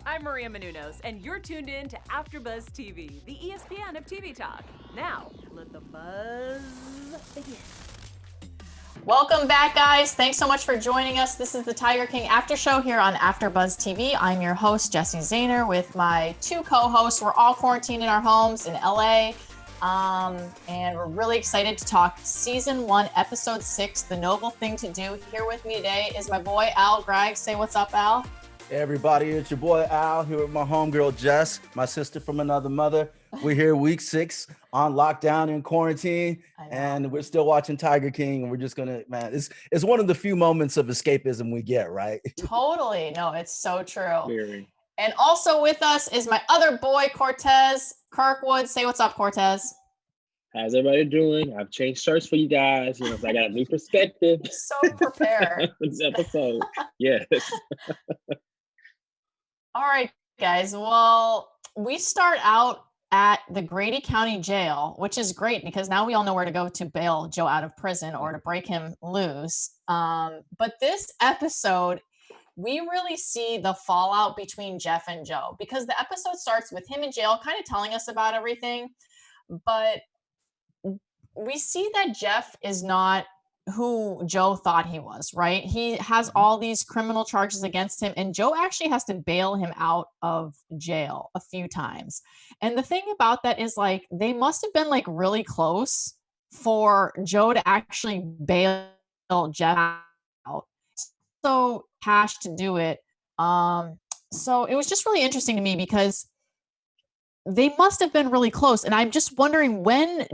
I'm Maria Menounos, and you're tuned in to AfterBuzz TV, the ESPN of TV talk. Now, let the buzz begin. Welcome back, guys. Thanks so much for joining us. This is the Tiger King After Show here on AfterBuzz TV. I'm your host, Jesse Zahner, with my two co-hosts. We're all quarantined in our homes in LA, and we're really excited to talk Season 1, Episode 6, The Noble Thing to Do. Here with me today is my boy, Al Gregg. Say what's up, Al. Hey everybody, it's your boy Al here with my homegirl Jess, my sister from another mother. We're here week 6 on lockdown in quarantine, and we're still watching Tiger King. And we're just gonna, man, it's one of the few moments of escapism we get, right? Totally. No, it's so true. Very. And also with us is my other boy, Cortez Kirkwood. Say what's up, Cortez. How's everybody doing? I've changed shirts for you guys. So I got a new perspective. So prepared. This episode. Yes. All right, guys. Well, we start out at the Grady County Jail, which is great because now we all know where to go to bail Joe out of prison or to break him loose. But this episode, we really see the fallout between Jeff and Joe because the episode starts with him in jail kind of telling us about everything. But we see that Jeff is not who Joe thought he was, right? He has all these criminal charges against him, and Joe actually has to bail him out of jail a few times. And the thing about that is, like, they must have been like really close for Joe to actually bail Jeff out. So cash to do it. So it was just really interesting to me because they must have been really close. And I'm just wondering when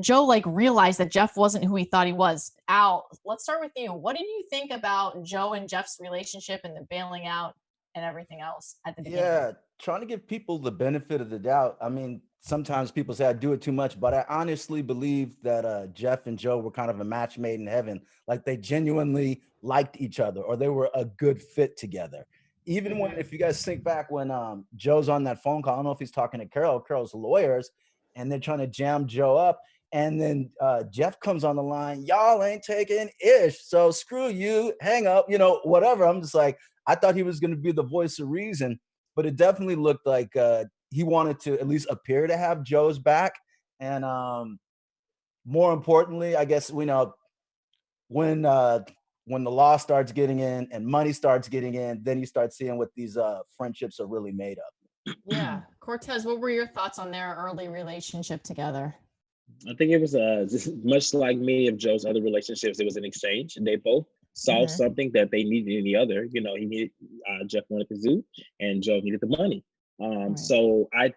Joe like realized that Jeff wasn't who he thought he was. Al, let's start with you. What did you think about Joe and Jeff's relationship and the bailing out and everything else at the beginning? Yeah, trying to give people the benefit of the doubt. I mean, sometimes people say I do it too much, but I honestly believe that Jeff and Joe were kind of a match made in heaven. Like they genuinely liked each other or they were a good fit together. Even when, if you guys think back when Joe's on that phone call, I don't know if he's talking to Carole's lawyers, and they're trying to jam Joe up. And then Jeff comes on the line, y'all ain't taking ish, so screw you, hang up, whatever. I'm just like, I thought he was going to be the voice of reason, but it definitely looked like he wanted to at least appear to have Joe's back. And more importantly, I guess, when the law starts getting in and money starts getting in, then you start seeing what these friendships are really made of. Yeah. Cortez, what were your thoughts on their early relationship together? I think it was just much like many of Joe's other relationships. It was an exchange, and they both saw something that they needed in the other. He needed Jeff wanted the zoo, and Joe needed the money. So I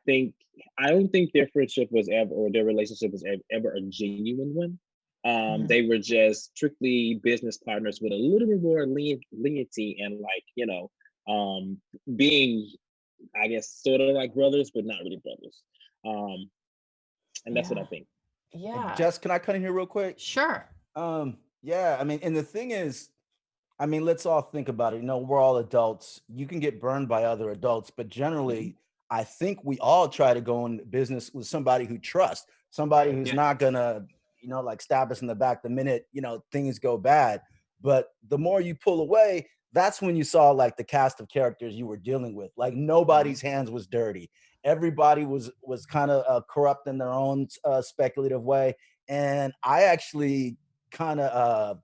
don't think their friendship was ever, or their relationship was ever a genuine one. They were just strictly business partners with a little bit more leniency and being, I guess, sort of like brothers, but not really brothers. And that's what I think. Yeah. Jess, can I cut in here real quick? Sure. Yeah, I mean, and the thing is, I mean, let's all think about it. We're all adults. You can get burned by other adults, but generally, I think we all try to go in business with somebody who trusts, somebody who's not gonna like stab us in the back the minute, things go bad. But the more you pull away, that's when you saw like the cast of characters you were dealing with. Like nobody's hands was dirty. Everybody was kind of corrupt in their own speculative way. And I actually kind of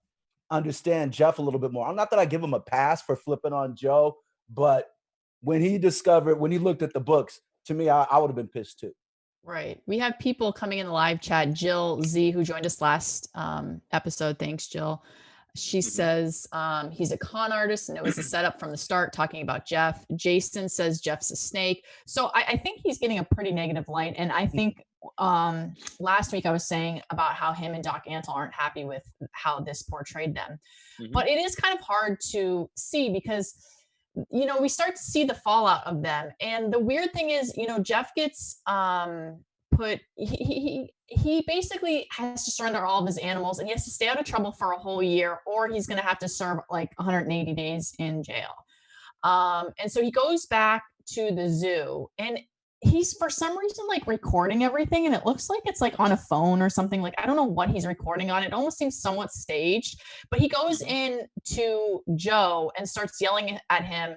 understand Jeff a little bit more. I'm not that I give him a pass for flipping on Joe, but when he looked at the books, to me, I would have been pissed too. Right. We have people coming in the live chat. Jill Z, who joined us last episode. Thanks, Jill. She says he's a con artist and it was a setup from the start, talking about Jeff. Jason says Jeff's a snake. So I think he's getting a pretty negative light. And I think last week I was saying about how him and Doc Antle aren't happy with how this portrayed them. But it is kind of hard to see because we start to see the fallout of them. And the weird thing is, Jeff gets he basically has to surrender all of his animals and he has to stay out of trouble for a whole year, or he's going to have to serve like 180 days in jail. And so he goes back to the zoo and he's for some reason like recording everything, and it looks like it's like on a phone or something. Like, I don't know what he's recording on. It almost seems somewhat staged, but he goes in to Joe and starts yelling at him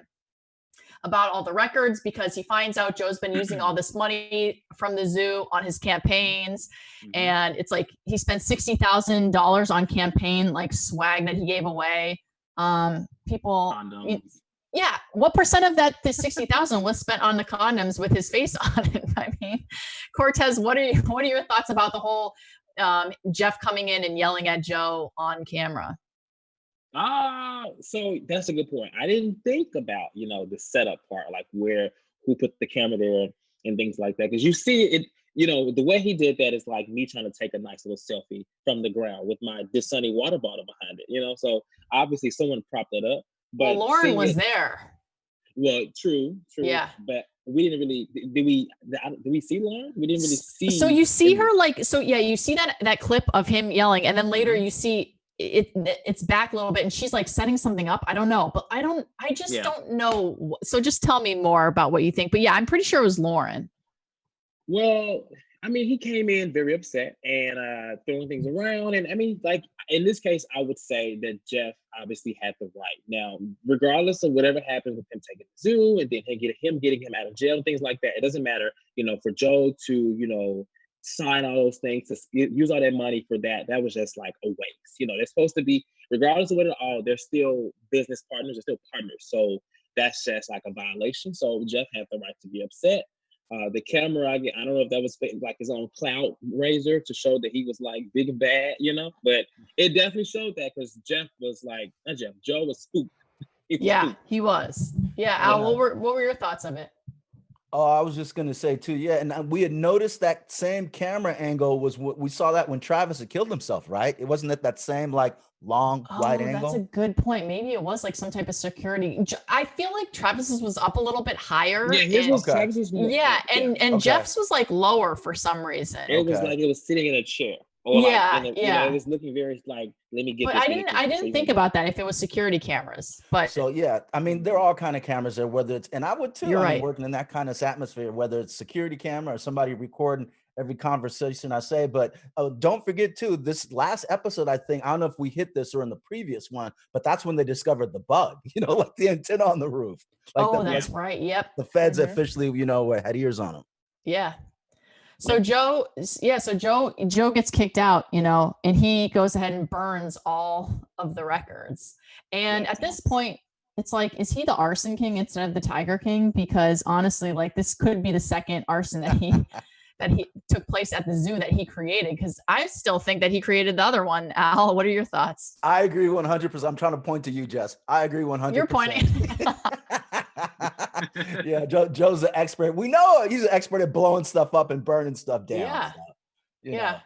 about all the records because he finds out Joe's been using all this money from the zoo on his campaigns. And it's like he spent $60,000 on campaign like swag that he gave away. People, yeah. What percent of that, the 60,000 was spent on the condoms with his face on it? I mean, Cortez, what are your thoughts about the whole Jeff coming in and yelling at Joe on camera? So that's a good point. I didn't think about, the setup part, like who put the camera there and things like that. Because you see it, the way he did that is like me trying to take a nice little selfie from the ground with my Dasani water bottle behind it, so obviously someone propped it up. But well, Lauren was there. Well, true. Yeah. But we didn't really, did we see Lauren? We didn't really see. So you see her you see that clip of him yelling, and then later you see it's back a little bit and she's like setting something up. I don't know, but I just don't know. So just tell me more about what you think. But yeah, I'm pretty sure it was Lauren. Well, I mean, he came in very upset and throwing things around. And I mean, like in this case, I would say that Jeff obviously had the right. Now, regardless of whatever happened with him taking the zoo and then getting him out of jail and things like that, it doesn't matter, for Joe to, sign all those things, to use all that money for that. That was just like a waste. They're supposed to be, regardless of what it all, they're still business partners, they're still partners. So that's just like a violation. So Jeff had the right to be upset. The camera, I don't know if that was like his own clout raiser to show that he was like big and bad, but it definitely showed that because Joe was spooked. He was. Yeah, Al, what were your thoughts of it? Oh, I was just gonna say too, yeah, and we had noticed that same camera angle was what we saw that when Travis had killed himself, right? It wasn't that same like long wide angle. That's a good point. Maybe it was like some type of security. I feel like Travis's was up a little bit higher. Yeah, his was Travis's. And Jeff's was like lower for some reason. It was like it was sitting in a chair. Or it was looking very like, let me get. But I didn't think about that if it was security cameras. But so yeah, I mean, there are all kind of cameras there. Whether it's, and I would too. You're right. Working in that kind of atmosphere, whether it's security camera or somebody recording every conversation I say. But don't forget too, this last episode, I don't know if we hit this or in the previous one, but that's when they discovered the bug. Like the antenna on the roof. Like that's right. Yep. The feds officially, had ears on them. Yeah. So Joe gets kicked out, and he goes ahead and burns all of the records. And at this point, it's like, is he the arson king instead of the Tiger King? Because honestly, like this could be the second arson that he took place at the zoo that he created. Because I still think that he created the other one. Al, what are your thoughts? I agree 100%. I'm trying to point to you, Jess. I agree 100%. You're pointing. Yeah, Joe's an expert. We know he's an expert at blowing stuff up and burning stuff down. Yeah. So, know.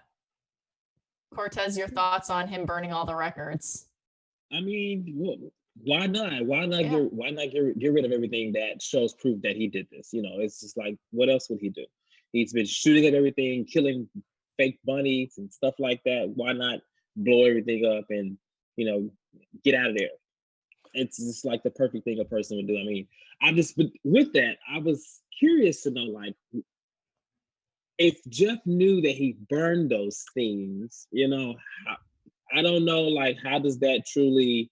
Cortez, your thoughts on him burning all the records? I mean, why not? Why not get rid of everything that shows proof that he did this? It's just like, what else would he do? He's been shooting at everything, killing fake bunnies and stuff like that. Why not blow everything up and, get out of there? It's just like the perfect thing a person would do. I mean, but with that, I was curious to know, like, if Jeff knew that he burned those things, I don't know, like, how does that truly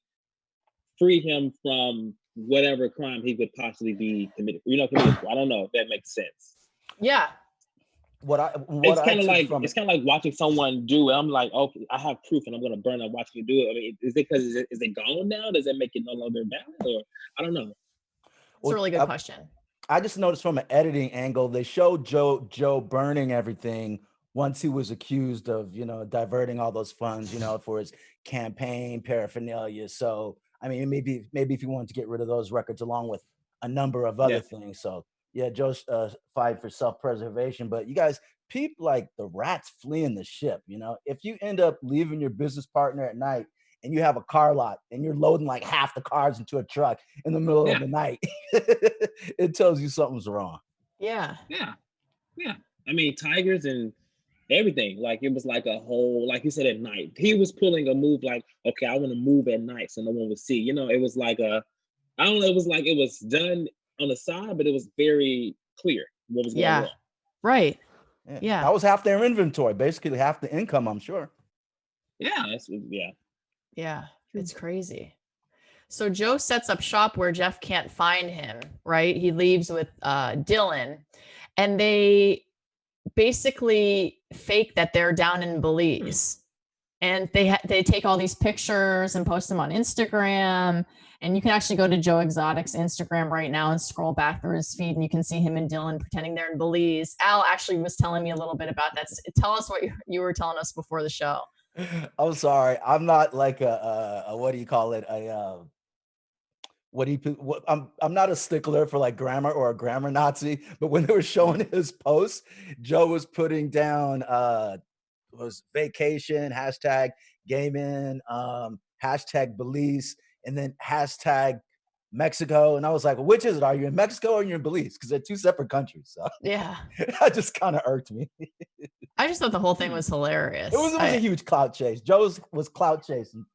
free him from whatever crime he could possibly be committed? I don't know if that makes sense. Yeah. It's kind of like watching someone do it. I'm like, okay, I have proof, and I'm gonna burn up watching you do it. I mean, is it because is it gone now? Does that make it no longer valid, or I don't know? It's a really good question. I just noticed from an editing angle, they showed Joe burning everything once he was accused of, diverting all those funds, for his campaign paraphernalia. So, I mean, maybe if he wanted to get rid of those records along with a number of other things. So, yeah, Joe's fight for self-preservation. But you guys, peep like the rats fleeing the ship. If you end up leaving your business partner at night and you have a car lot and you're loading like half the cars into a truck in the middle of the night, it tells you something's wrong. Yeah. I mean, tigers and everything. Like, it was like a whole, like you said, at night. He was pulling a move like, okay, I want to move at night so no one would see. It was like I don't know, it was like it was done on the side, but it was very clear what was going on. Right. Yeah. That was half their inventory, basically half the income, I'm sure. Yeah. Yeah. It's crazy. So Joe sets up shop where Jeff can't find him, right? He leaves with Dylan, and they basically fake that they're down in Belize. And they take all these pictures and post them on Instagram. And you can actually go to Joe Exotic's Instagram right now and scroll back through his feed, and you can see him and Dylan pretending they're in Belize. Al actually was telling me a little bit about that. Tell us what you were telling us before the show. I'm sorry. I'm not like a what do you call it? I'm not a stickler for like grammar or a grammar Nazi, but when they were showing his posts, Joe was putting down was vacation, hashtag gaming, hashtag Belize, and then hashtag Mexico. And I was like, well, which is it? Are you in Mexico or are you in Belize? Because they're two separate countries. So Yeah. that just kind of irked me. I just thought the whole thing was hilarious. It was a huge clout chase. Joe's was clout chasing,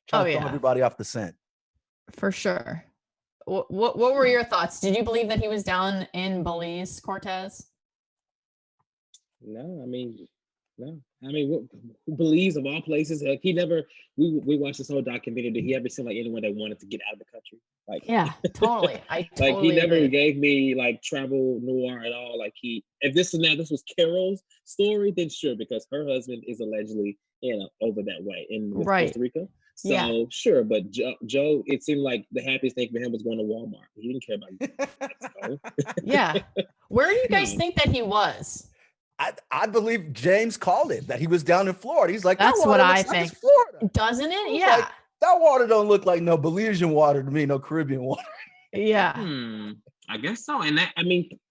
trying to throw everybody off the scent. For sure. What were your thoughts? Did you believe that he was down in Belize, Cortez? No, I mean, who believes of all places? Like he never. We watched this whole documentary. Did he ever seem like anyone that wanted to get out of the country? Like, yeah, totally. I totally like he never agree. gave me like travel noir at all. Like if this was Carole's story, then sure, because her husband is allegedly over that way in Costa Rica. So sure, but Joe, it seemed like the happiest thing for him was going to Walmart. He didn't care about Mexico. Yeah. Where do you guys think that he was? I believe James called it, that he was down in Florida. He's like, that's what I think. Like Florida. Doesn't it? Yeah. Like, that water don't look like no Belizean water to me, no Caribbean water. Yeah. I guess so. And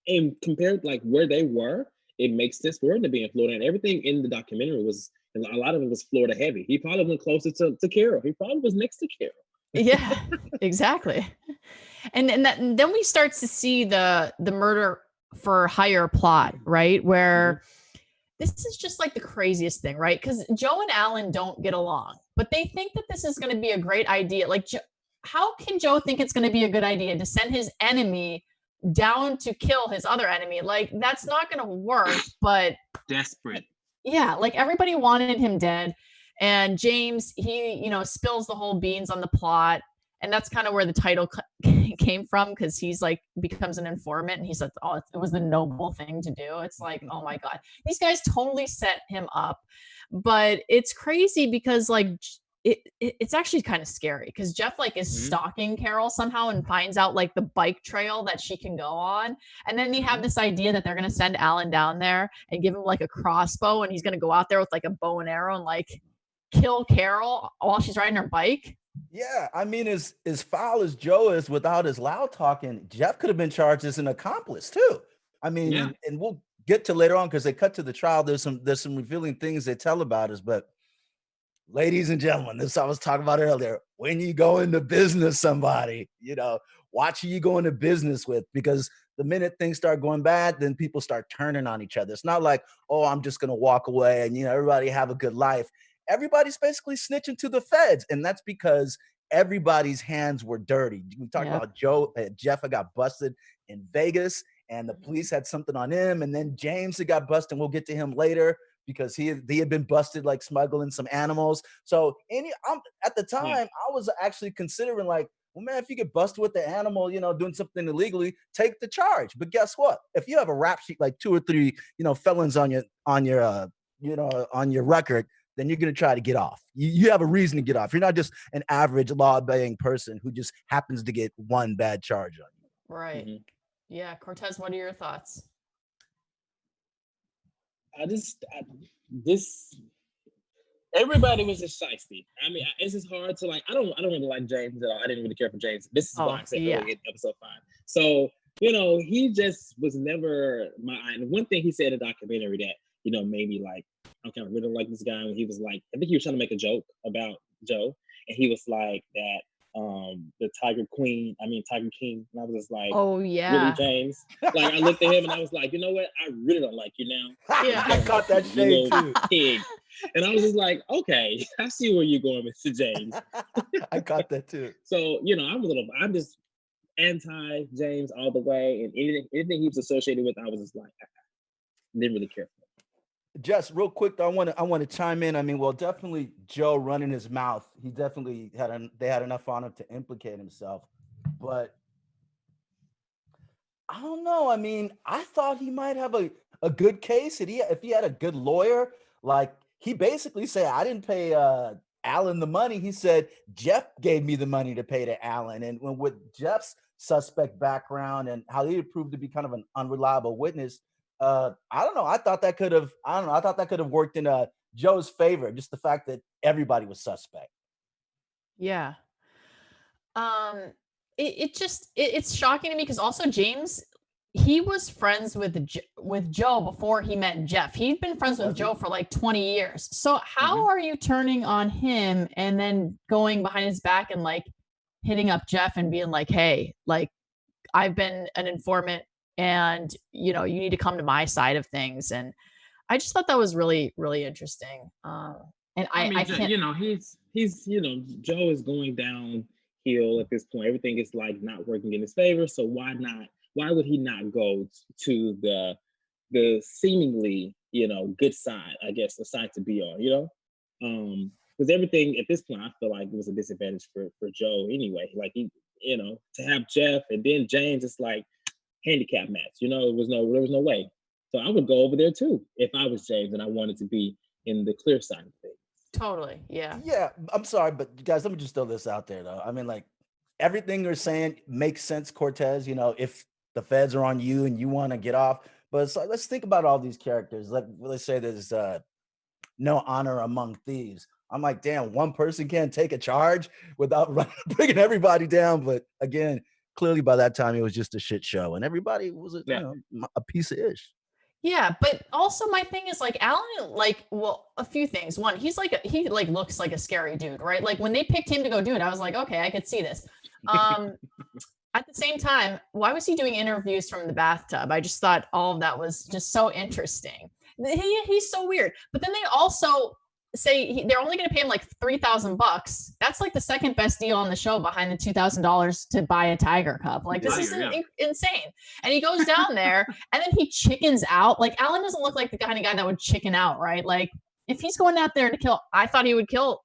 and compared like where they were, it makes sense for him to be in Florida. And everything in the documentary was, a lot of it was Florida heavy. He probably went closer to Carole. He probably was next to Carole. Yeah, exactly. And then we start to see the murder for hire plot, right? Where this is just like the craziest thing, right? Because Joe and Alan don't get along, but they think that this is going to be a great idea. Like, how can Joe think it's going to be a good idea to send his enemy down to kill his other enemy? Like, that's not going to work, but desperate. Yeah, like everybody wanted him dead. And James, he, spills the whole beans on the plot. And that's kind of where the title came from, because he's like becomes an informant, and he's like, oh, it was the noble thing to do. It's like, oh my God, these guys totally set him up. But it's crazy because like it's actually kind of scary, because Jeff like is stalking Carole somehow and finds out like the bike trail that she can go on. And then they have this idea that they're going to send Alan down there and give him like a crossbow, and he's going to go out there with like a bow and arrow and like kill Carole while she's riding her bike. Yeah, I mean, as foul as Joe is without his loud talking, Jeff could have been charged as an accomplice too. I mean, and we'll get to later on, because they cut to the trial. There's some revealing things they tell about us. But ladies and gentlemen, this I was talking about earlier. When you go into business, somebody, watch who you go into business with, because the minute things start going bad, then people start turning on each other. It's not like, oh, I'm just gonna walk away and everybody have a good life. Everybody's basically snitching to the feds, and that's because everybody's hands were dirty. We talked about Jeff got busted in Vegas, and the police had something on him, and then James had got busted, and we'll get to him later, because he had been busted like smuggling some animals. So at the time, I was actually considering like, well, man, if you get busted with the animal, doing something illegally, take the charge. But guess what? If you have a rap sheet like 2 or 3, felons on your record, then you're going to try to get off. You have a reason to get off. You're not just an average law-obeying person who just happens to get one bad charge on you. Right. Yeah. Cortez, what are your thoughts? Everybody was just shiesty. I mean, it's just hard to like. I don't really like James at all. I didn't really care for James. This is why I said earlier in episode 5. So he just was never my. And one thing he said in the documentary that made me like, okay, I really like this guy. When he was like, I think he was trying to make a joke about Joe, and he was like that. The Tiger King, and I was just like, oh yeah, really, James? Like I looked at him and I was like, you know what? I really don't like you now. Yeah, I caught that shade too. Pig. And I was just like, okay, I see where you're going, Mr. James. I caught that too. So I'm just anti James all the way, and anything he was associated with, I was just like, I didn't really care for. Just real quick, though, I want to chime in. I mean, well, definitely Joe running his mouth. He definitely they had enough on him to implicate himself, but I don't know. I mean, I thought he might have a good case. If he had a good lawyer, like he basically said, I didn't pay Alan the money. He said Jeff gave me the money to pay to Alan, and with Jeff's suspect background and how he proved to be kind of an unreliable witness, I don't know. I thought that could have. I don't know. I thought that could have worked in Joe's favor. Just the fact that everybody was suspect. Yeah. Um, it's shocking to me because also James, he was friends with Joe before he met Jeff. He'd been friends with Joe for like 20 years. So how are you turning on him and then going behind his back and like hitting up Jeff and being like, hey, like I've been an informant and you know, you need to come to my side of things. And I just thought that was really, really interesting. And I mean, I can't, you know, he's you know, Joe is going downhill at this point. Everything is like not working in his favor. So why not? Why would he not go to the seemingly, you know, good side? I guess the side to be on. You know, because everything at this point, I feel like it was a disadvantage for Joe anyway. Like he, you know, to have Jeff and then James, it's like handicap match. You know, there was no way. So I would go over there too if I was James and I wanted to be in the clear side of things. totally. Yeah. Yeah, I'm sorry, but guys, let me just throw this out there though. I mean, like everything you're saying makes sense, Cortez. You know, if the feds are on you and you want to get off, but it's like, let's think about all these characters. Let's say there's no honor among thieves. I'm like, damn, one person can't take a charge without bringing everybody down. But again, clearly by that time it was just a shit show, and everybody was Yeah. a piece of ish. Yeah, but also my thing is like Alan, like, well, a few things. One, he like looks like a scary dude, right? Like when they picked him to go do it, I was like, okay, I could see this. At the same time, why was he doing interviews from the bathtub? I just thought all of that was just so interesting. He's so weird. But then they also say they're only going to pay him like $3,000. That's like the second best deal on the show behind the $2,000 to buy a tiger cub. Like this is insane. And he goes down there and then he chickens out. Like Alan doesn't look like the kind of guy that would chicken out, right? Like if he's going out there to kill, I thought he would kill.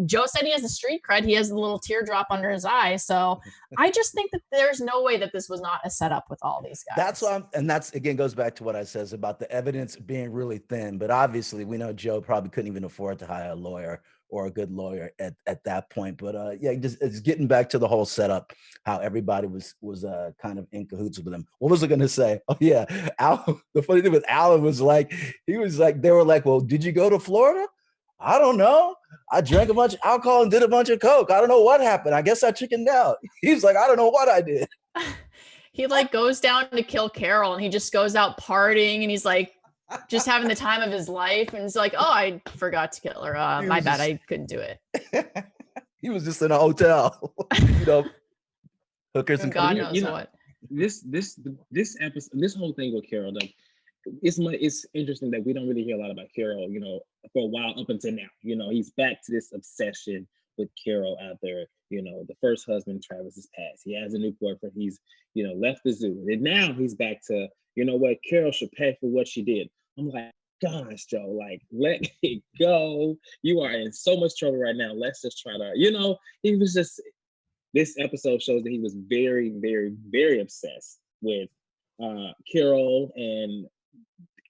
Joe said he has the street cred. He has the little teardrop under his eye. So I just think that there's no way that this was not a setup with all these guys. That's why, and that's again goes back to what I says about the evidence being really thin. But obviously, we know Joe probably couldn't even afford to hire a lawyer or a good lawyer at that point. But yeah, just it's getting back to the whole setup, how everybody was kind of in cahoots with him. What was I going to say? Oh yeah, Al. The funny thing with Alan was like they were like, well, did you go to Florida? I don't know. I drank a bunch of alcohol and did a bunch of coke. I don't know what happened. I guess I chickened out. He's like, I don't know what I did. He like goes down to kill Carole and he just goes out partying and he's like just having the time of his life. And it's like, oh, I forgot to kill her. My bad. I couldn't do it. He was just in a hotel, you know, hookers and God knows what. This episode, this whole thing with Carole, like, it's interesting that we don't really hear a lot about Carole, you know, for a while up until now. You know, he's back to this obsession with Carole out there. You know, the first husband, Travis, is passed. He has a new boyfriend. He's, you know, left the zoo. And now he's back to, you know what, Carole should pay for what she did. I'm like, gosh, Joe, like, let it go. You are in so much trouble right now. Let's just try to, you know, he was just, this episode shows that he was very, very, very obsessed with Carole and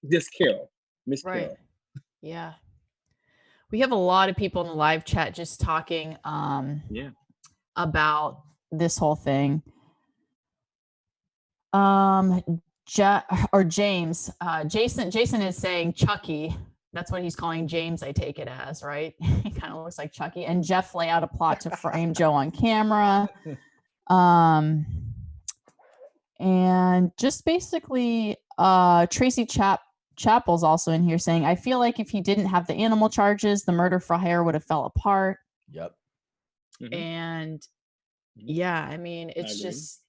this Carole, Miss Carole. Yeah. We have a lot of people in the live chat just talking about this whole thing. James, Jason is saying Chucky. That's what he's calling James, I take it as, right? He kind of looks like Chucky. And Jeff lay out a plot to frame Joe on camera. And just basically, Tracy Chappell's also in here saying, I feel like if he didn't have the animal charges, the murder for hire would have fell apart. Yep. Mm-hmm. And yeah, I mean, it's just.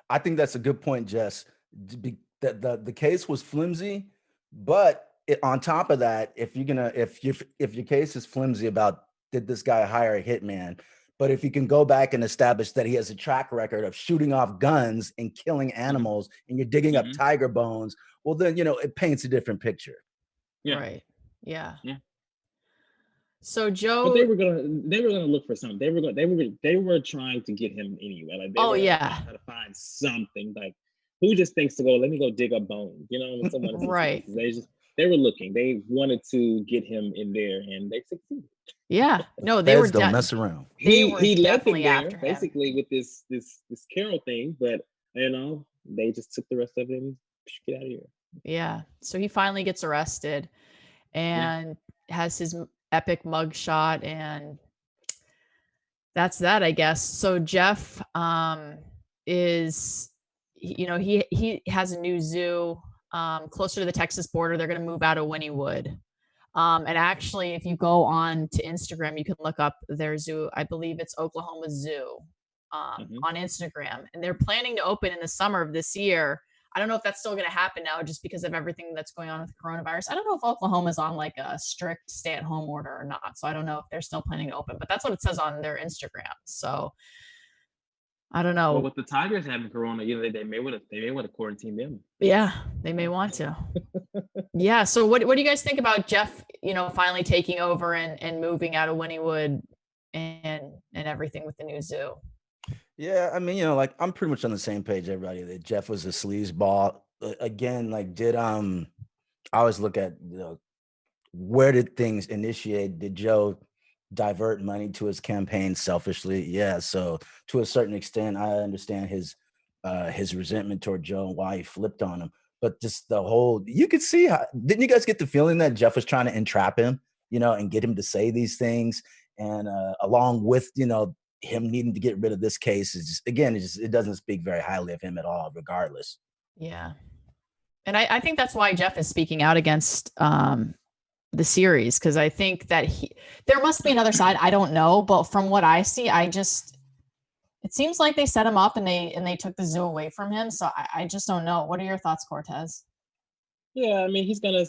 I think that's a good point, Jess. The case was flimsy, but on top of that, if your case is flimsy about did this guy hire a hitman, but if you can go back and establish that he has a track record of shooting off guns and killing animals, and you're digging up tiger bones, well, then, you know, it paints a different picture. Yeah. Right. Yeah. Yeah. So But Joe. they were gonna look for something. They were trying to get him anyway. Like they Oh were yeah. trying to find something. Like who just thinks to go, let me go dig up bones, you know, when someone is Right. they were looking. They wanted to get him in there and they succeeded. Yeah. No, they Feds were don't mess around. they were He left him definitely there after him. basically with this Carole thing, but you know, they just took the rest of it and get out of here. Yeah. So he finally gets arrested and has his epic mugshot, and that's that, I guess. So Jeff is, you know, he has a new zoo closer to the Texas border. They're going to move out of Wynnewood. And actually, if you go on to Instagram, you can look up their zoo. I believe it's Oklahoma Zoo on Instagram. And they're planning to open in the summer of this year. I don't know if that's still going to happen now just because of everything that's going on with coronavirus. I don't know if Oklahoma's on like a strict stay-at-home order or not. So I don't know if they're still planning to open, but that's what it says on their Instagram. So I don't know. Well, with the Tigers having corona, you know, they may want to quarantine them. Yeah, they may want to. Yeah. So what do you guys think about Jeff, you know, finally taking over and moving out of Wynnewood and everything with the new zoo? Yeah, I mean, you know, like I'm pretty much on the same page, everybody, that Jeff was a sleazeball. Again, like I always look at, you know, where did things initiate? Did Joe divert money to his campaign selfishly? Yeah. So to a certain extent, I understand his resentment toward Joe and why he flipped on him. But just the whole, you could see how, didn't you guys get the feeling that Jeff was trying to entrap him, you know, and get him to say these things? And along with, you know, him needing to get rid of this case is just, again, it doesn't speak very highly of him at all, regardless. Yeah. And I think that's why Jeff is speaking out against the series, because I think that there must be another side. I don't know, but from what I see, it seems like they set him up and they took the zoo away from him. So I just don't know. What are your thoughts, Cortez? Yeah, I mean, he's gonna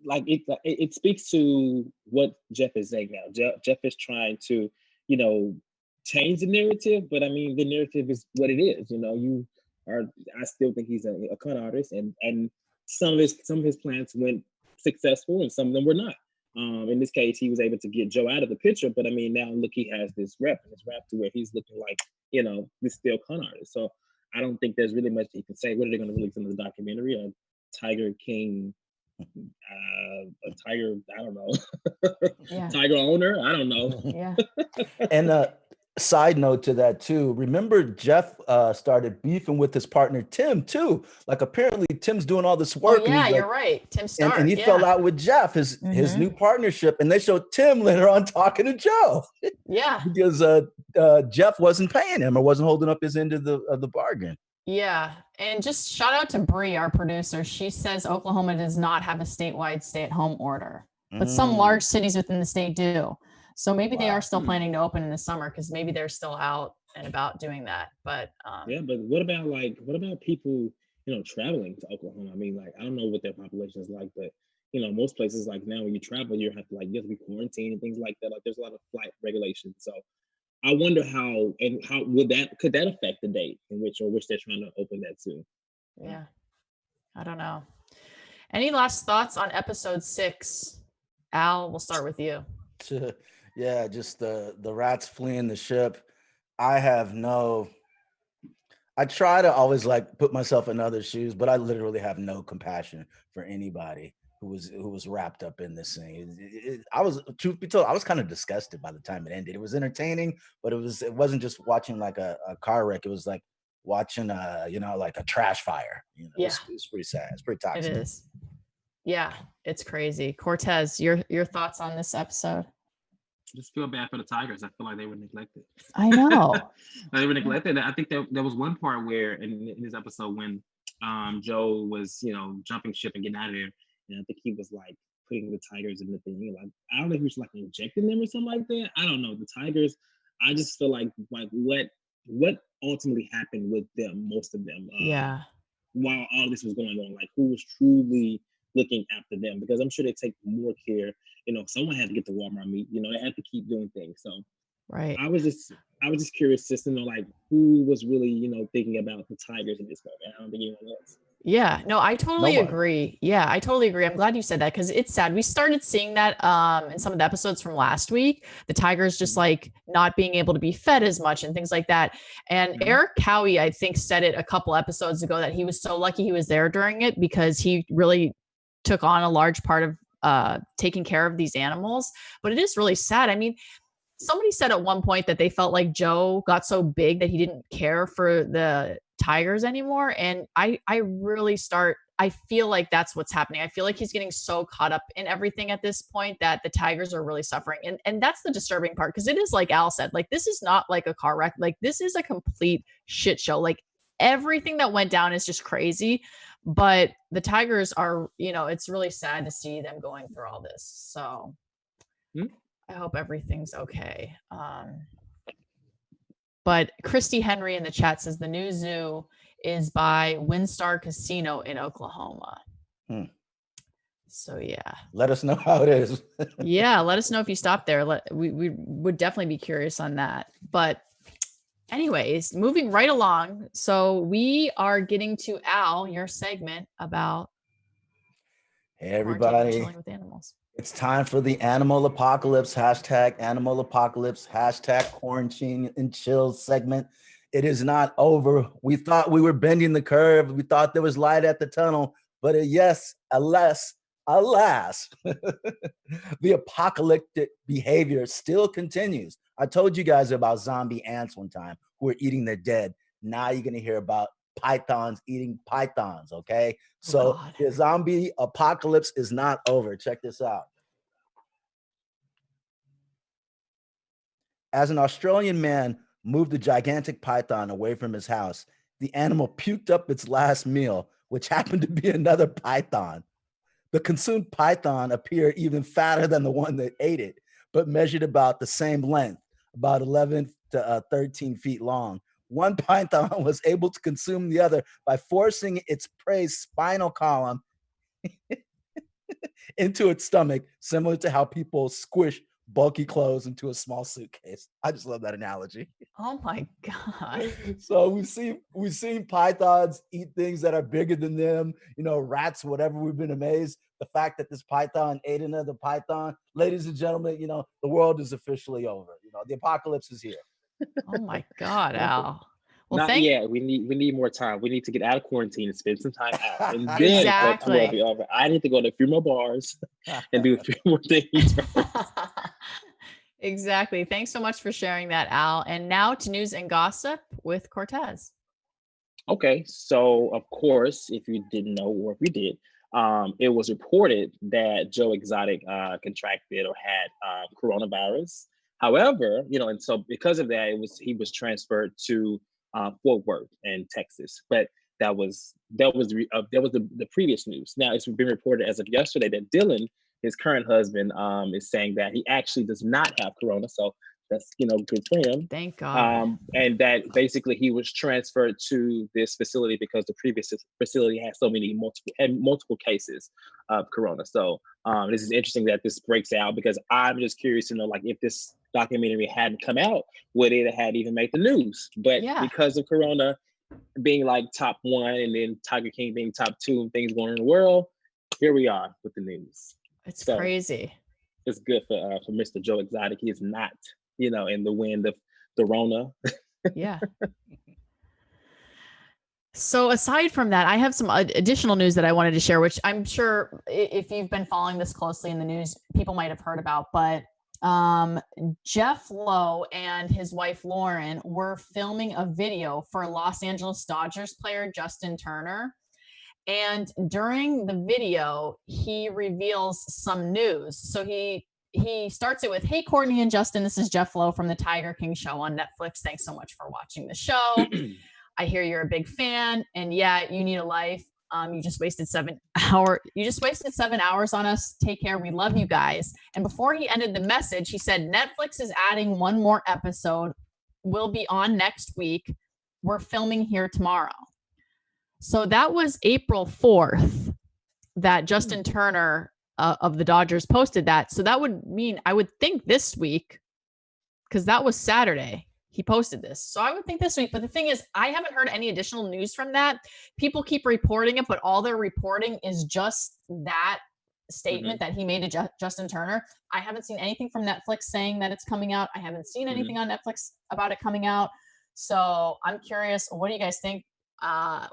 like it speaks to what Jeff is saying now. Jeff is trying to, you know, change the narrative, but I mean, the narrative is what it is. You know, I still think he's a con artist, and some of his plans went successful, and some of them were not. In this case, he was able to get Joe out of the picture, but I mean, now look, he has this rep to where he's looking like, you know, this still con artist. So I don't think there's really much he can say. What are they going to release in the documentary? A Tiger King, a tiger, I don't know. Yeah. Tiger owner, I don't know. Yeah. And side note to that too, remember Jeff started beefing with his partner Tim too. Like apparently Tim's doing all this work. Oh yeah, and you're right. Tim Stark. And he fell out with Jeff, his new partnership, and they showed Tim later on talking to Joe. Yeah. Because Jeff wasn't paying him or wasn't holding up his end of the bargain. Yeah. And just shout out to Bree, our producer. She says Oklahoma does not have a statewide stay-at-home order, but some large cities within the state do. So maybe they are still planning to open in the summer because maybe they're still out and about doing that. But yeah, but what about people, you know, traveling to Oklahoma? I mean, like, I don't know what their population is like, but you know, most places like now when you travel, you have to be quarantined and things like that. Like there's a lot of flight regulations. So I wonder how could that affect the date in which they're trying to open that to? Yeah. I don't know. Any last thoughts on episode 6? Al, we'll start with you. Yeah, just the rats fleeing the ship. I try to always like put myself in other shoes, but I literally have no compassion for anybody who was wrapped up in this thing. Truth be told, I was kind of disgusted by the time it ended. It was entertaining, but it wasn't just watching like a car wreck. It was like watching like a trash fire. You know, Yeah. it's pretty sad. It's pretty toxic. It is. Yeah, it's crazy. Cortez, your thoughts on this episode? I just feel bad for the Tigers. I feel like they were neglected. I know. They were neglected. I think there was one part where in this episode when Joe was, you know, jumping ship and getting out of there, and I think he was like putting the Tigers in the thing. Like I don't know if he was like injecting them or something like that. I don't know. The Tigers, I just feel like what ultimately happened with them, most of them. Yeah. While all this was going on, like who was truly looking after them? Because I'm sure they take more care. You know, someone had to get the Walmart meat. You know, they had to keep doing things. So, right. I was just curious, just to know, like, who was really, you know, thinking about the Tigers in this moment. I don't think anyone else. Yeah, no, I totally one. agree. Yeah, I totally agree. I'm glad you said that because it's sad. We started seeing that in some of the episodes from last week. The tigers just like not being able to be fed as much and things like that. And Eric Cowie, I think, said it a couple episodes ago that he was so lucky he was there during it because he really took on a large part of taking care of these animals. But it is really sad. I mean, somebody said at one point that they felt like Joe got so big that he didn't care for the tigers anymore. And I feel like that's what's happening. I feel like he's getting so caught up in everything at this point that the tigers are really suffering. And that's the disturbing part. Cause it is like Al said, like, this is not like a car wreck. Like this is a complete shit show. Like everything that went down is just crazy. But the tigers are, it's really sad to see them going through all this. So I hope everything's okay. But Christy Henry in the chat says the new zoo is by WinStar Casino in Oklahoma. So yeah. Let us know how it is. Yeah, let us know if you stop there. We would definitely be curious on that. But anyways, moving right along. So we are getting to Al, your segment about Hey everybody. chilling with animals. It's time for the animal apocalypse, #animal apocalypse, #quarantine and chill segment. It is not over. We thought we were bending the curve. We thought there was light at the tunnel, but yes, alas, the apocalyptic behavior still continues. I told you guys about zombie ants one time who are eating their dead. Now you're going to hear about pythons eating pythons, okay? So the zombie apocalypse is not over. Check this out. As an Australian man moved a gigantic python away from his house, the animal puked up its last meal, which happened to be another python. The consumed python appeared even fatter than the one that ate it, but measured about the same length, about 11 to 13 feet long. One python was able to consume the other by forcing its prey's spinal column into its stomach, similar to how people squish bulky clothes into a small suitcase. I just love that analogy. Oh my God. So we've seen pythons eat things that are bigger than them, rats, whatever. We've been amazed. The fact that this python ate another python, ladies and gentlemen, the world is officially over. The apocalypse is here. Oh my God, Al. Well, not yet. We need more time. We need to get out of quarantine and spend some time out. And then exactly. Will be over. I need to go to a few more bars and do a few more things. Exactly. Thanks so much for sharing that, Al. And now to news and gossip with Cortez. Okay. So, of course, if you didn't know or if you did, it was reported that Joe Exotic contracted or had coronavirus. However, and so because of that, he was transferred to Fort Worth in Texas. But that was the previous news. Now it's been reported as of yesterday that Dylan, his current husband, is saying that he actually does not have corona. So that's good for him. Thank God. And that basically he was transferred to this facility because the previous facility had multiple cases of corona. So this is interesting that this breaks out because I'm just curious to know, like, if this documentary hadn't come out, would it have even made the news? But because of corona being like top one and then Tiger King being top two and things going on in the world, here we are with the news. It's crazy. It's good for Mr. Joe Exotic. He is not, in the wind of the Rona. Yeah. So aside from that, I have some additional news that I wanted to share, which I'm sure if you've been following this closely in the news, people might have heard about. But Jeff Lowe and his wife Lauren were filming a video for Los Angeles Dodgers player Justin Turner. And during the video, he reveals some news. So he starts it with, "Hey, Courtney and Justin, this is Jeff Lowe from the Tiger King show on Netflix. Thanks so much for watching the show. I hear you're a big fan, and yeah, you need a life. You just wasted 7 hours on us. Take care. We love you guys." And before he ended the message, he said, "Netflix is adding one more episode. We'll be on next week. We're filming here tomorrow." So that was April 4th that Justin Turner of the Dodgers posted that. So that would mean, I would think this week, because that was Saturday. he posted this. So I would think this week. But the thing is, I haven't heard any additional news from that. People keep reporting it, but all they're reporting is just that statement that he made to Justin Turner. I haven't seen anything from Netflix saying that it's coming out. I haven't seen anything on Netflix about it coming out. So I'm curious, what do you guys think?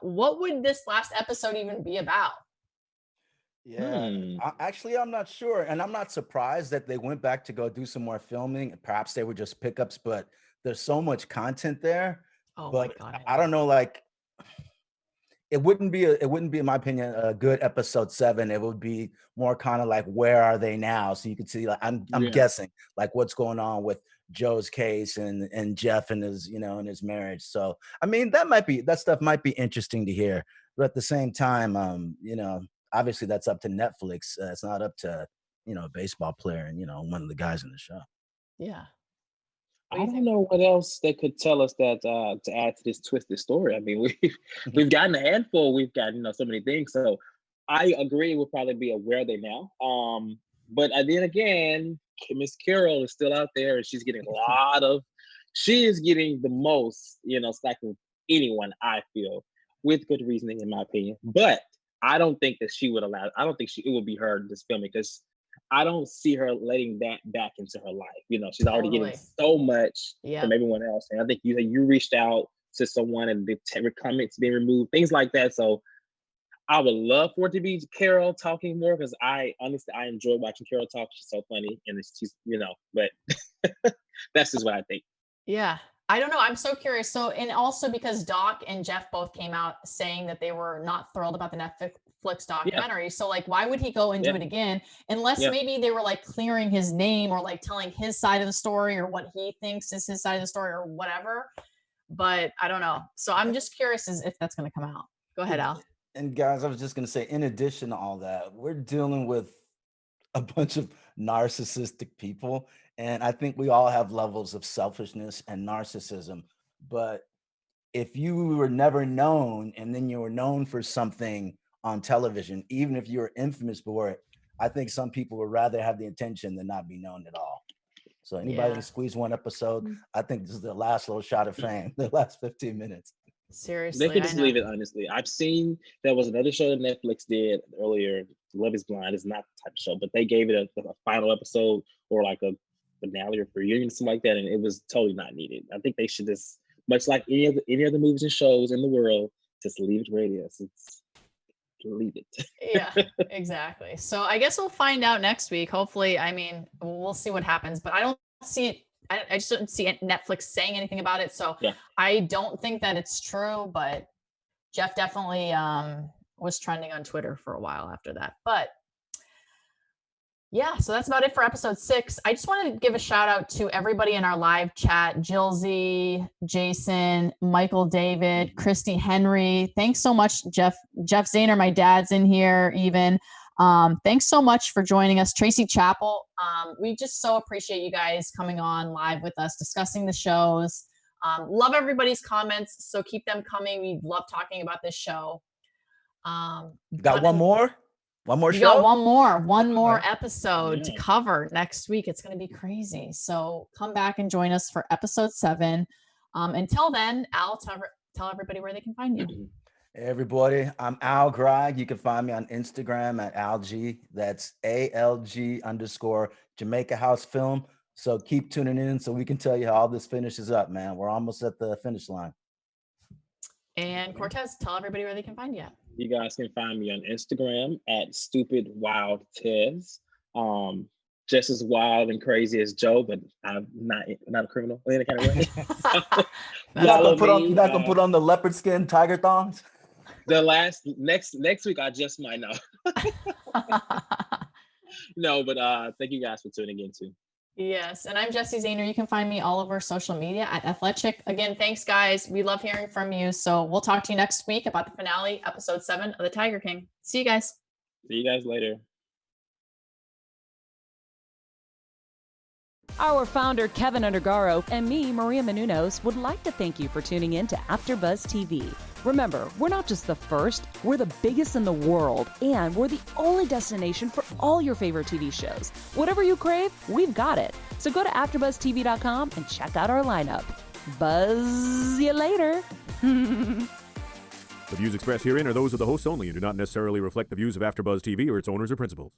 What would this last episode even be about? Yeah, I'm not sure. And I'm not surprised that they went back to go do some more filming. Perhaps they were just pickups, but there's so much content there. Oh But my God. I don't know, like it wouldn't be, in my opinion, a good episode 7. It would be more kind of like, where are they now? So you could see, like, I'm guessing like what's going on with Joe's case and Jeff and his, and his marriage. So, I mean, that stuff might be interesting to hear, but at the same time, obviously that's up to Netflix. It's not up to, a baseball player and, one of the guys in the show. Yeah. I don't know what else they could tell us that to add to this twisted story. I mean, we've gotten a handful. We've got so many things. So I agree. We'll probably be aware of they now. But then again, Miss Carole is still out there, and she's getting she is getting the most, slack of anyone, I feel, with good reasoning, in my opinion. But I don't think that she would allow. I don't think it would be her just filming, because I don't see her letting that back into her life. She's already getting so much from everyone else. And I think you reached out to someone and the comments being removed, things like that. So I would love for it to be Carole talking more, because I enjoy watching Carole talk. She's so funny, and she's, but that's just what I think. Yeah. I don't know. I'm so curious. So, and also because Doc and Jeff both came out saying that they were not thrilled about the Netflix documentary. Yeah. So, like, why would he go and do it again? Unless maybe they were like clearing his name, or like telling his side of the story, or what he thinks is his side of the story, or whatever. But I don't know. So I'm just curious if that's going to come out. Go ahead, Al. And guys, I was just going to say, in addition to all that, we're dealing with a bunch of narcissistic people. And I think we all have levels of selfishness and narcissism. But if you were never known, and then you were known for something on television, even if you were infamous for it, I think some people would rather have the attention than not be known at all. So anybody can squeeze one episode, I think this is the last little shot of fame, the last 15 minutes. Seriously, they could just leave it. Honestly, I've seen there was another show that Netflix did earlier. Love Is Blind is not the type of show, but they gave it a final episode, or like a finale or reunion, something like that, and it was totally not needed. I think they should just, much like any of the movies and shows in the world, just leave it where it is. Leave it. Yeah, exactly. So I guess we'll find out next week. Hopefully, I mean, we'll see what happens, but I don't see it. I just don't see Netflix saying anything about it. So I don't think that it's true, but Jeff definitely was trending on Twitter for a while after that. But yeah, so that's about it for episode 6. I just wanted to give a shout out to everybody in our live chat: Jill Z, Jason, Michael David, Christy Henry. Thanks so much, Jeff Zahner, my dad's in here even. Thanks so much for joining us. Tracy Chappell. We just so appreciate you guys coming on live with us, discussing the shows. Love everybody's comments, so keep them coming. We love talking about this show. Got one more? One more show? Got one more episode to cover next week. It's going to be crazy. So come back and join us for episode 7. Until then, Al, tell everybody where they can find you. Hey everybody, I'm Al Gregg. You can find me on Instagram at AlG. That's ALG_ Jamaica House Film. So keep tuning in so we can tell you how all this finishes up, man. We're almost at the finish line. And Cortez, tell everybody where they can find you. You guys can find me on Instagram at StupidWildTez. Just as wild and crazy as Joe, but I'm not a criminal in any kind of way. You're not gonna put on the leopard skin tiger thongs? Next week I just might know. No, but thank you guys for tuning in too. Yes, and I'm Jessie Zahner. You can find me all over social media at Athletic. Again, thanks guys. We love hearing from you. So we'll talk to you next week about the finale, episode 7 of The Tiger King. See you guys. See you guys later. Our founder, Kevin Undergaro, and me, Maria Menounos, would like to thank you for tuning in to AfterBuzz TV. Remember, we're not just the first, we're the biggest in the world, and we're the only destination for all your favorite TV shows. Whatever you crave, we've got it. So go to AfterBuzzTV.com and check out our lineup. Buzz you later. The views expressed herein are those of the hosts only and do not necessarily reflect the views of AfterBuzz TV or its owners or principals.